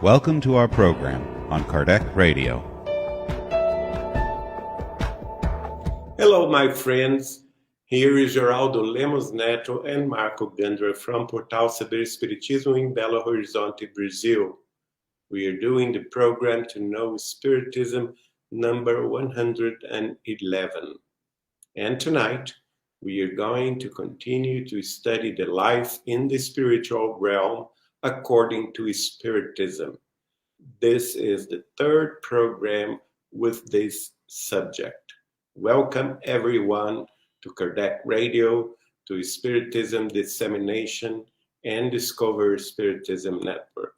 Welcome to our program on Kardec Radio. Hello, my friends. Here is Geraldo, Lemos, Neto, and Marco Gandra from Portal Saber Spiritismo in Belo Horizonte, Brazil. We are doing the program to know Spiritism number 111. And tonight, we are going to continue to study the life in the spiritual realm according to Spiritism. This is the third program with this subject. Welcome everyone to Kardec Radio, to Spiritism Dissemination and Discover Spiritism Network.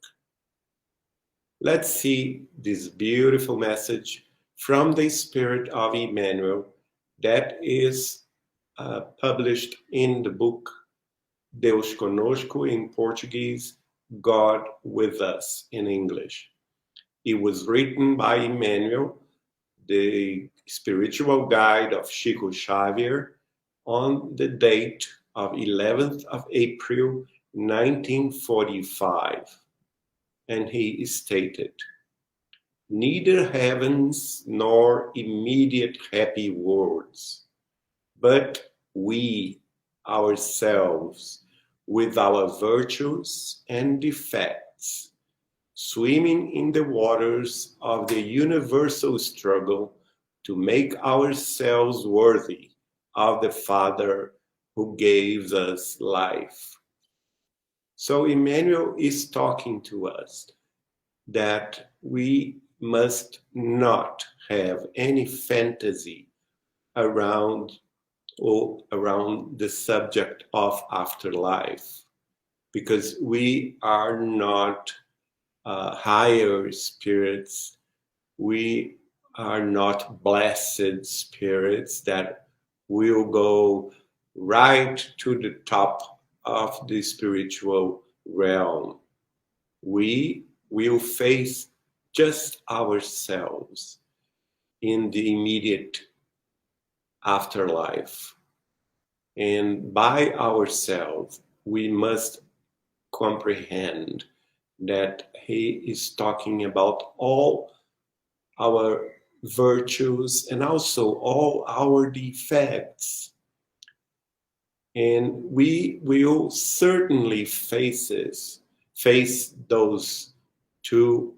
Let's see this beautiful message from the Spirit of Emmanuel that is published in the book Deus Conosco in Portuguese, God with Us in English. It was written by Emmanuel, the spiritual guide of Chico Xavier, on the date of 11th of April, 1945. And he stated, "Neither heavens nor immediate happy words, but we ourselves, with our virtues and defects, swimming in the waters of the universal struggle to make ourselves worthy of the Father who gave us life." So Emmanuel is talking to us that we must not have any fantasy around the subject of afterlife, because we are not higher spirits. We are not blessed spirits that will go right to the top of the spiritual realm. We will face just ourselves in the immediate afterlife. And by ourselves, we must comprehend that he is talking about all our virtues and also all our defects. And we will certainly face those two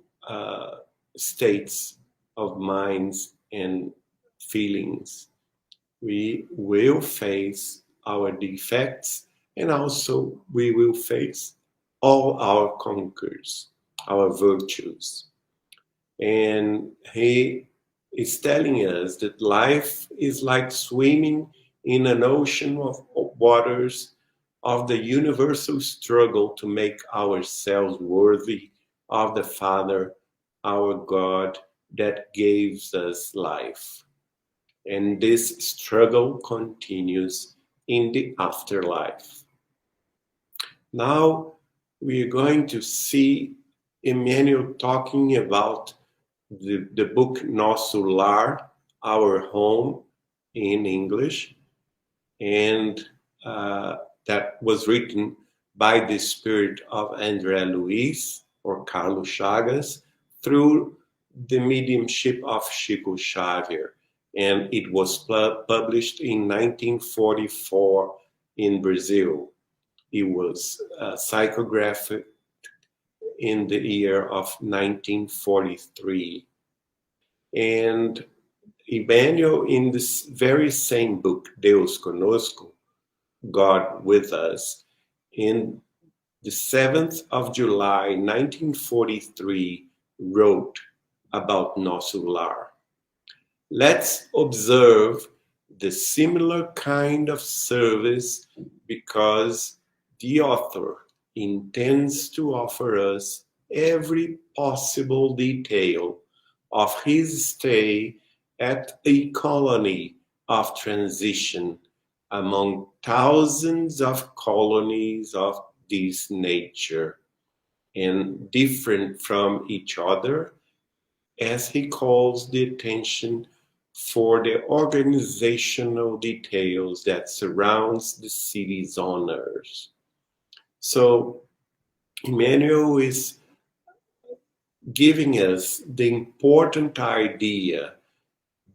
states of minds and feelings. We will face our defects, and also we will face all our conquers, our virtues. And he is telling us that life is like swimming in an ocean of waters of the universal struggle to make ourselves worthy of the Father, our God, that gives us life. And this struggle continues in the afterlife. Now we are going to see Emmanuel talking about the book Nosso Lar, Our Home, in English, and that was written by the spirit of André Luiz or Carlos Chagas through the mediumship of Chico Xavier. And it was published in 1944 in Brazil. It was psychographed in the year of 1943. And Emmanuel, in this very same book, Deus Conosco, God with Us, in the 7th of July, 1943, wrote about Nosso Lar. Let's observe the similar kind of service, because the author intends to offer us every possible detail of his stay at a colony of transition among thousands of colonies of this nature, and different from each other, as he calls the attention for the organizational details that surrounds the city's owners. So Emmanuel is giving us the important idea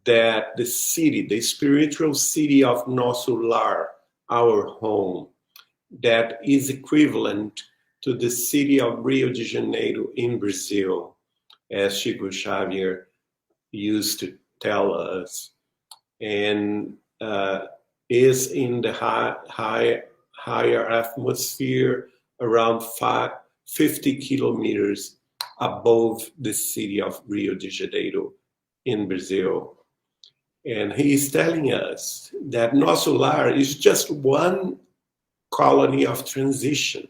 that the city, the spiritual city of Nosso Lar, our home, that is equivalent to the city of Rio de Janeiro in Brazil, as Chico Xavier used to tell us, and is in the higher atmosphere around 50 kilometers above the city of Rio de Janeiro in Brazil. And he is telling us that Nosso Lar is just one colony of transition.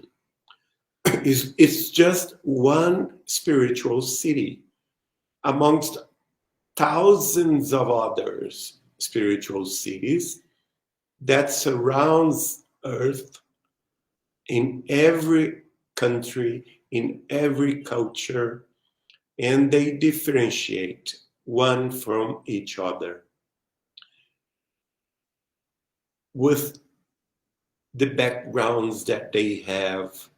It's just one spiritual city amongst thousands of others spiritual cities that surrounds Earth in every country, in every culture, and they differentiate one from each other with the backgrounds that they have,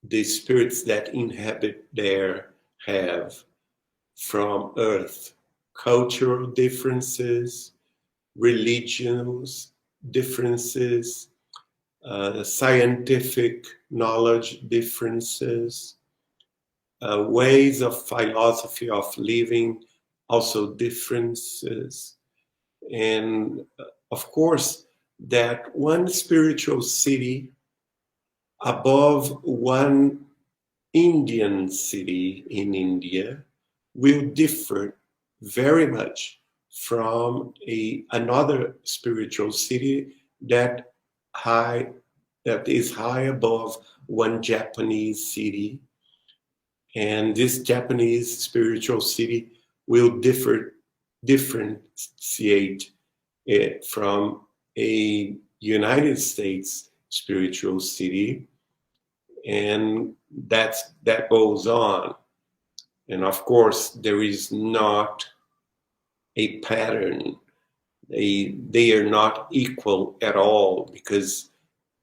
the spirits that inhabit there have from Earth, cultural differences, religions differences, scientific knowledge differences, ways of philosophy of living also differences. And of course, that one spiritual city above one Indian city in India will differ very much from another spiritual city that is high above one Japanese city, and this Japanese spiritual city will differentiate it from a United States spiritual city, and that goes on. And of course, there is not a pattern. They are not equal at all, because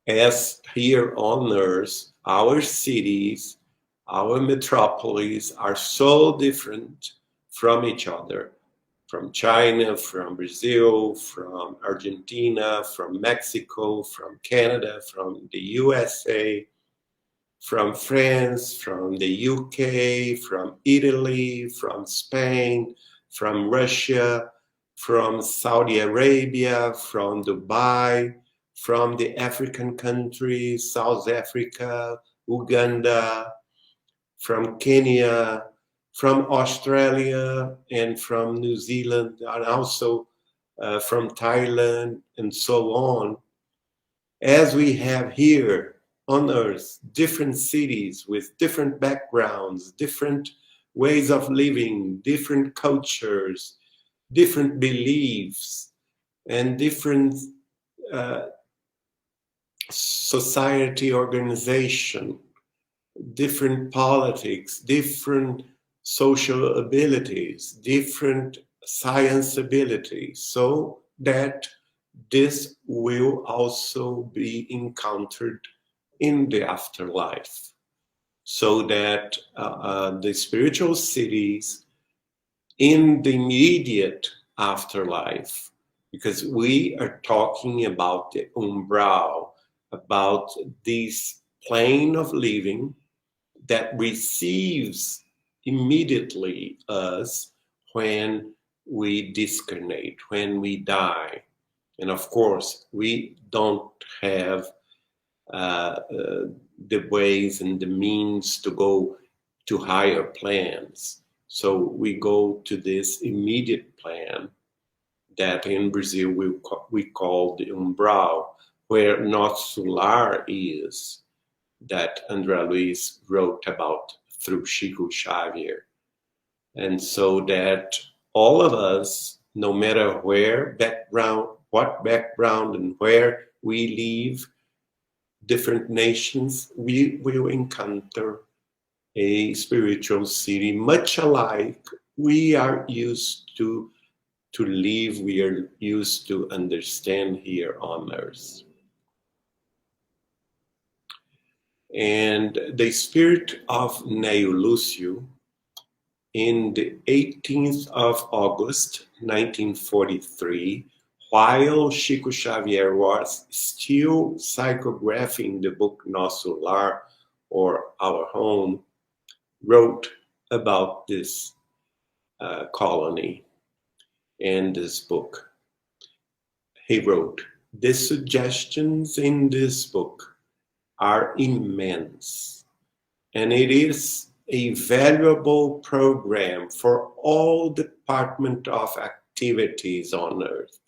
as here on Earth, our cities, our metropolises are so different from each other, from China, from Brazil, from Argentina, from Mexico, from Canada, from the USA, from France, from the UK, from Italy, from Spain, from Russia, from Saudi Arabia, from Dubai, from the African countries, South Africa, Uganda, from Kenya, from Australia, and from New Zealand, and also from Thailand, and so on. As we have here on Earth different cities with different backgrounds, different ways of living, different cultures, different beliefs, and different society organization, different politics, different social abilities, different science abilities, so that this will also be encountered in the afterlife. So that the spiritual cities in the immediate afterlife, because we are talking about the umbral, about this plane of living that receives immediately us when we discarnate, when we die. And of course, we don't have the ways and the means to go to higher plans. So we go to this immediate plan that in Brazil we call the umbral, where Nosso Lar is, that André Luiz wrote about through Chico Xavier. And so that all of us, no matter what background and where we live, different nations, we will encounter a spiritual city much alike we are used to live, we are used to understand here on Earth. And the spirit of Neo Lúcio in the 18th of August, 1943, while Chico Xavier was still psychographing the book Nosso Lar, or Our Home, wrote about this colony and this book. He wrote, "The suggestions in this book are immense, and it is a valuable program for all department of activities on earth.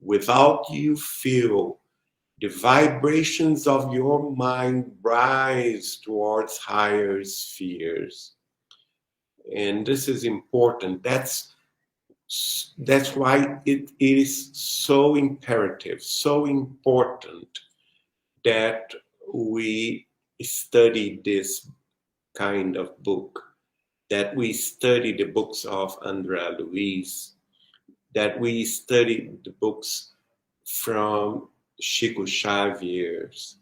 Without you feel the vibrations of your mind rise towards higher spheres." And this is important. That's why it is so imperative, so important that we study this kind of book, that we study the books of André Luiz, that we study the books from Chico Xavier's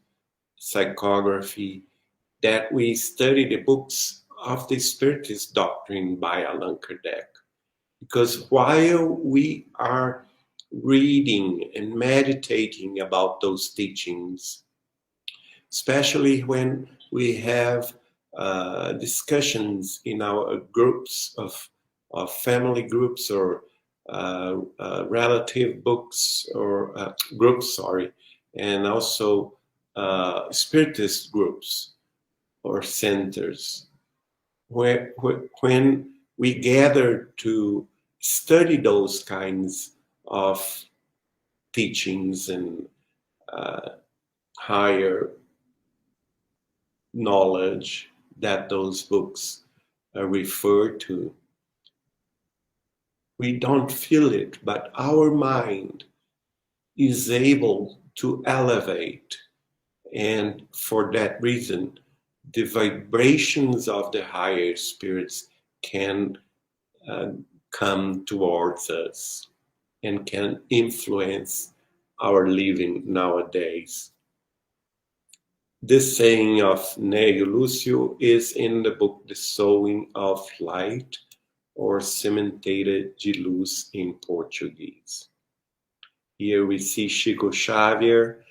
psychography, that we study the books of the Spiritist doctrine by Allan Kardec. Because while we are reading and meditating about those teachings, especially when we have discussions in our groups of family groups or relative books or groups, and also Spiritist groups or centers, when we gather to study those kinds of teachings and higher knowledge that those books refer to, we don't feel it, but our mind is able to elevate. And for that reason, the vibrations of the higher spirits can come towards us and can influence our living nowadays. This saying of Neo Lúcio is in the book The Sowing of Light, or Sementeira de Luz in Portuguese. Here we see Chico Xavier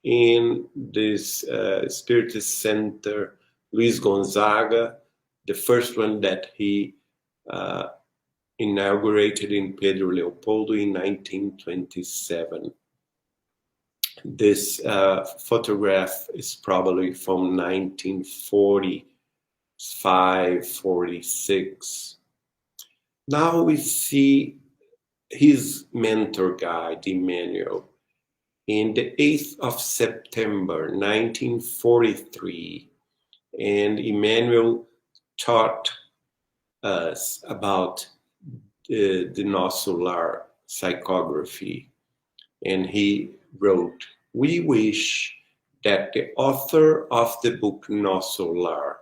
in this Spiritist Center, Luis Gonzaga, the first one that he inaugurated in Pedro Leopoldo in 1927. This photograph is probably from 1945, 46. Now we see his mentor guide, Emmanuel, in the 8th of September, 1943. And Emmanuel taught us about the Nosso Lar psychography. And he wrote, "We wish that the author of the book Nosso Lar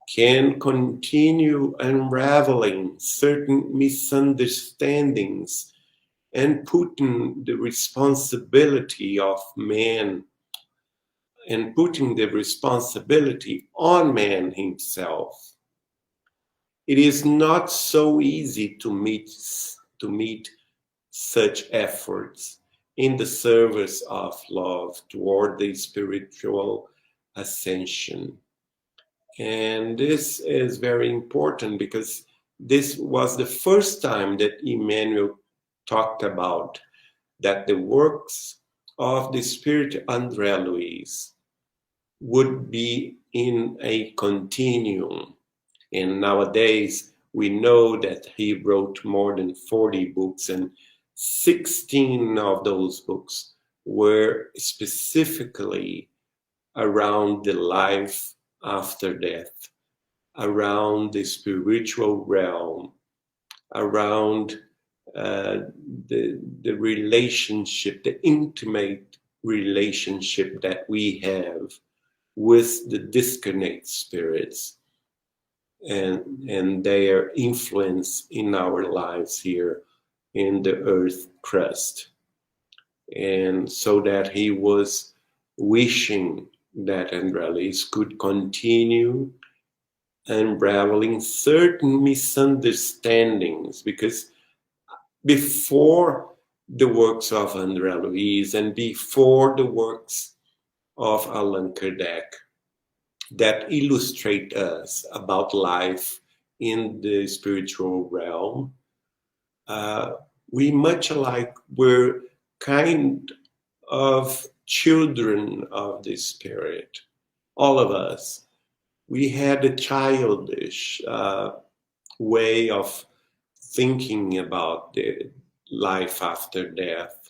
can continue unraveling certain misunderstandings and putting the responsibility of man and putting the responsibility on man himself. It is not so easy to meet such efforts in the service of love toward the spiritual ascension." And this is very important because this was the first time that Emmanuel talked about that the works of the Spirit André Luiz would be in a continuum. And nowadays, we know that he wrote more than 40 books, and 16 of those books were specifically around the life after death, around the spiritual realm, around the relationship, the intimate relationship that we have with the discarnate spirits and their influence in our lives here in the earth crust. And so that he was wishing that André Luiz could continue unraveling certain misunderstandings, because before the works of André Luiz and before the works of Allan Kardec that illustrate us about life in the spiritual realm, we much alike were kind of children of the Spirit. All of us. We had a childish way of thinking about the life after death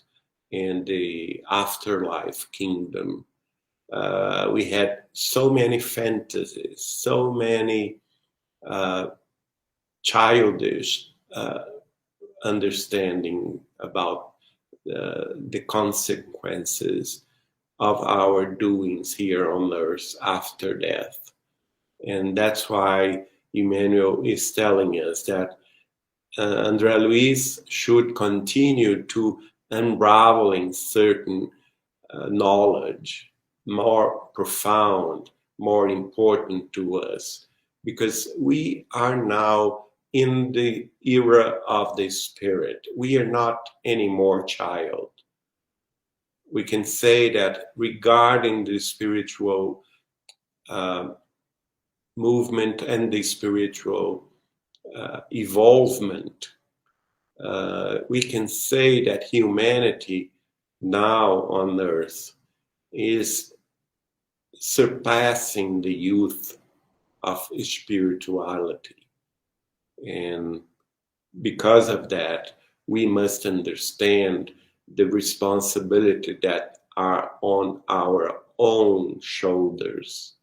and the afterlife kingdom. We had so many fantasies, so many childish understanding about the consequences of our doings here on earth after death. And that's why Emmanuel is telling us that André Luiz should continue to unraveling certain knowledge, more profound, more important to us, because we are now in the era of the Spirit. We are not anymore child. We can say that regarding the spiritual movement and the spiritual evolvement, we can say that humanity now on earth is surpassing the youth of spirituality. And because of that, we must understand the responsibility that are on our own shoulders.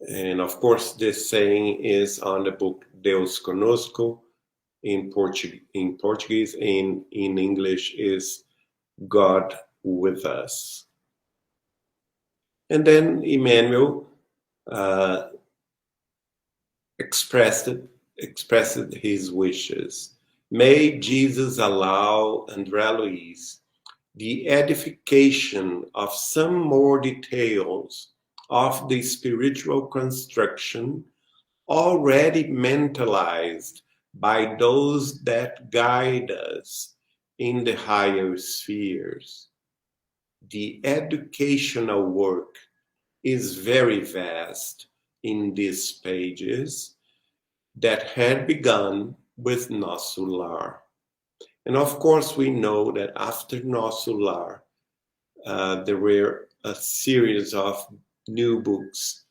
And of course, this saying is on the book Deus Conosco in Portuguese, and in English is God with us. And then Emmanuel expressed his wishes. May Jesus allow André Luiz the edification of some more details of the spiritual construction already mentalized by those that guide us in the higher spheres. The educational work is very vast in these pages that had begun with Nosso Lar. And of course, we know that after Nosso Lar, there were a series of new books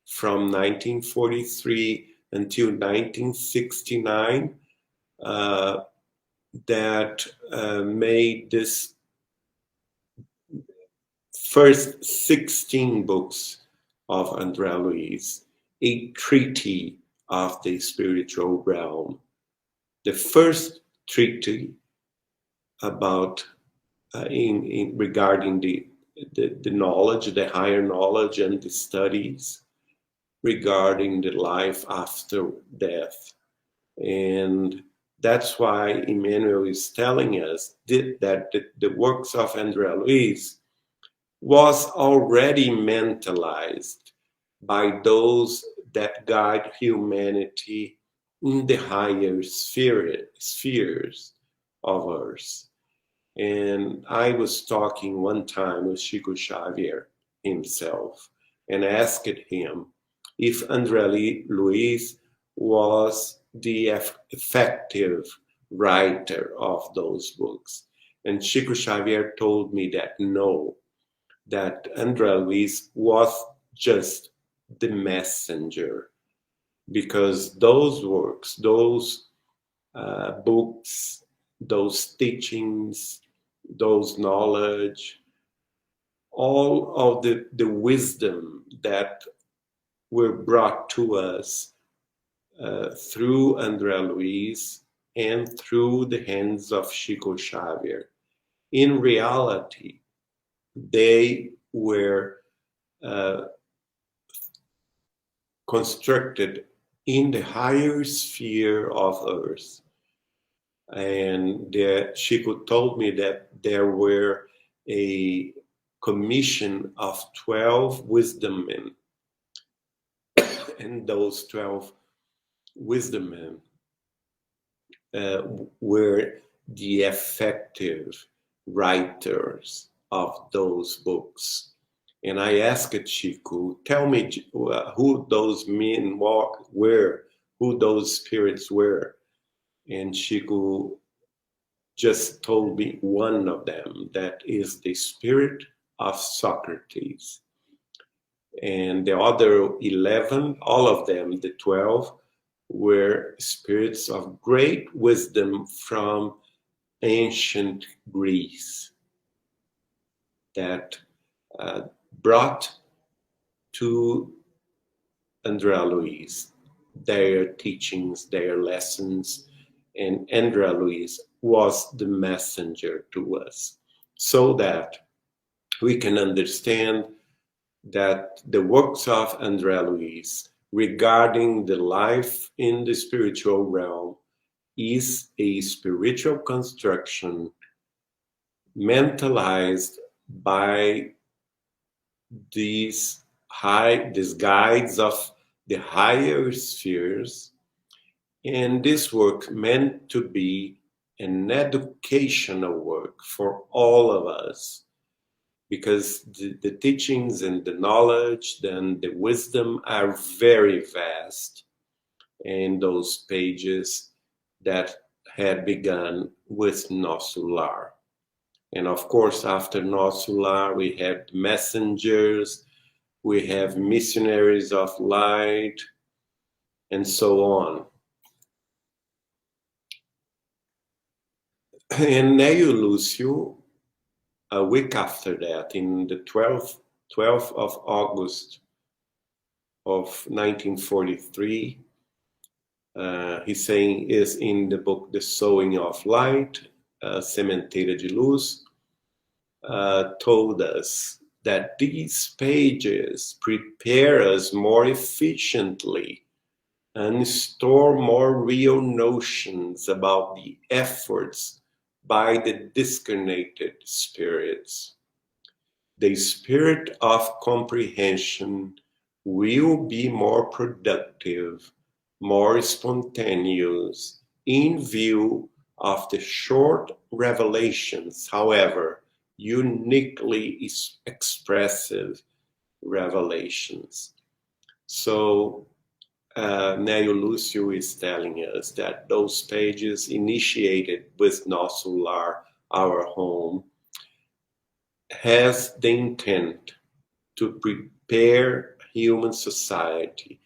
from 1943 until 1969 that made this first 16 books of André Luiz a treaty of the spiritual realm. The first treaty about regarding the knowledge, the higher knowledge, and the studies regarding the life after death. And that's why Emmanuel is telling us that the works of André Luiz was already mentalized by those that guide humanity in the higher spheres of earth. And I was talking one time with Chico Xavier himself and asked him if André Luiz was the effective writer of those books. And Chico Xavier told me that no, that André Luiz was just the messenger, because those works, those books, those teachings, those knowledge, all of the wisdom that were brought to us through André Luiz and through the hands of Chico Xavier. In reality, they were constructed in the higher sphere of earth. And Chico told me that there were a commission of 12 wisdom men And those 12 wisdom men were the effective writers of those books. And I asked Chico, tell me who those men were, who those spirits were. And Chico just told me one of them, that is the spirit of Socrates. And the other 11, all of them, the 12, were spirits of great wisdom from ancient Greece that brought to André Luiz their teachings, their lessons, and André Luiz was the messenger to us, so that we can understand that the works of André Luiz regarding the life in the spiritual realm is a spiritual construction mentalized by these guides of the higher spheres, and this work meant to be an educational work for all of us, because the teachings and the knowledge and the wisdom are very vast in those pages that had begun with Nosso Lar. And of course, after Nosso Lar, we had messengers, we have missionaries of light, and so on. And Neo Lúcio, a week after that, in the 12th of August of 1943, he's saying, is in the book The Sowing of Light, Sementeira de Luz, told us that these pages prepare us more efficiently and store more real notions about the efforts by the discarnated spirits. The spirit of comprehension will be more productive, more spontaneous in view of the short revelations, however, uniquely expressive revelations. So Neo Lúcio is telling us that those pages initiated with Nosso Lar, our home, has the intent to prepare human society,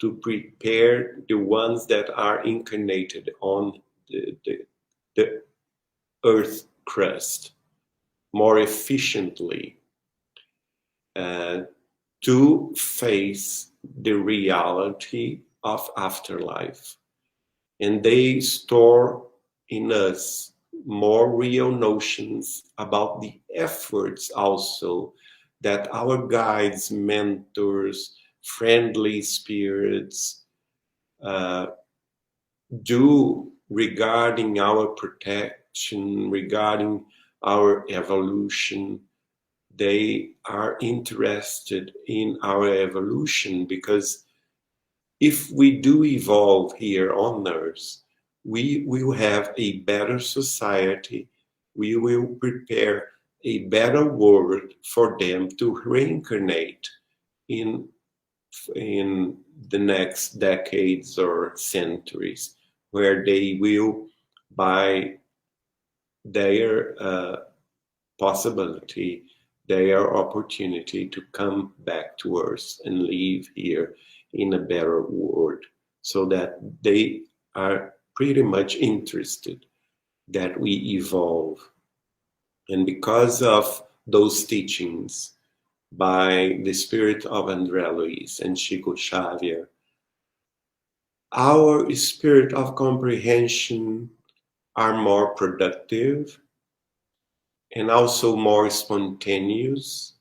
to prepare the ones that are incarnated on the earth crust more efficiently to face the reality of afterlife. And they store in us more real notions about the efforts also that our guides, mentors, friendly spirits do regarding our protection, regarding our evolution. They are interested in our evolution because if we do evolve here on Earth, we will have a better society. We will prepare a better world for them to reincarnate in the next decades or centuries, where they will, by their possibility, their opportunity to come back to Earth and live here in a better world, so that they are pretty much interested that we evolve. And because of those teachings by the spirit of André Luiz and Chico Xavier, our spirit of comprehension are more productive and also more spontaneous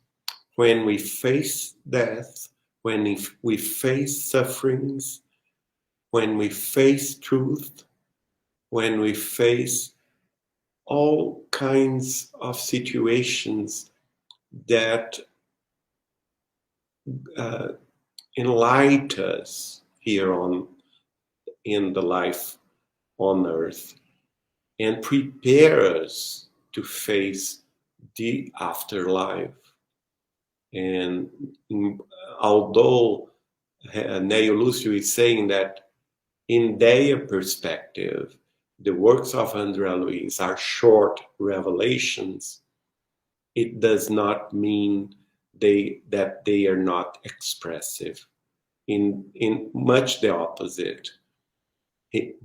when we face death, when we face sufferings, when we face truth, when we face all kinds of situations that enlighten us here in the life on earth and prepare us to face the afterlife. And although Neo Lucio is saying that in their perspective, the works of André Luiz are short revelations, it does not mean that they are not expressive. In much the opposite.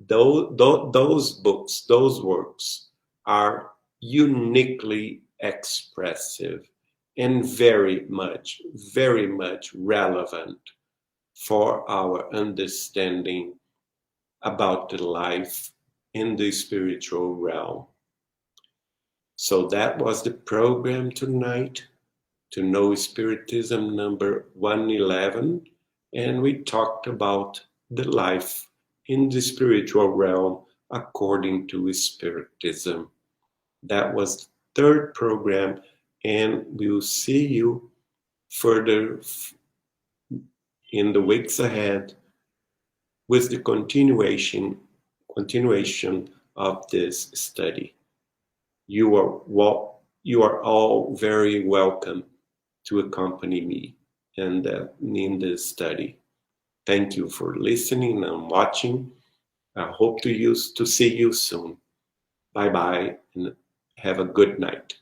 Those books, those works are uniquely expressive and very much relevant for our understanding about the life in the spiritual realm. So that was the program tonight, To Know Spiritism number 111, and we talked about the life in the spiritual realm according to Spiritism. That was the third program, and we'll see you further in the weeks ahead with the continuation of this study. You are all very welcome to accompany me in this study. Thank you for listening and watching. I hope to see you soon. Bye bye and have a good night.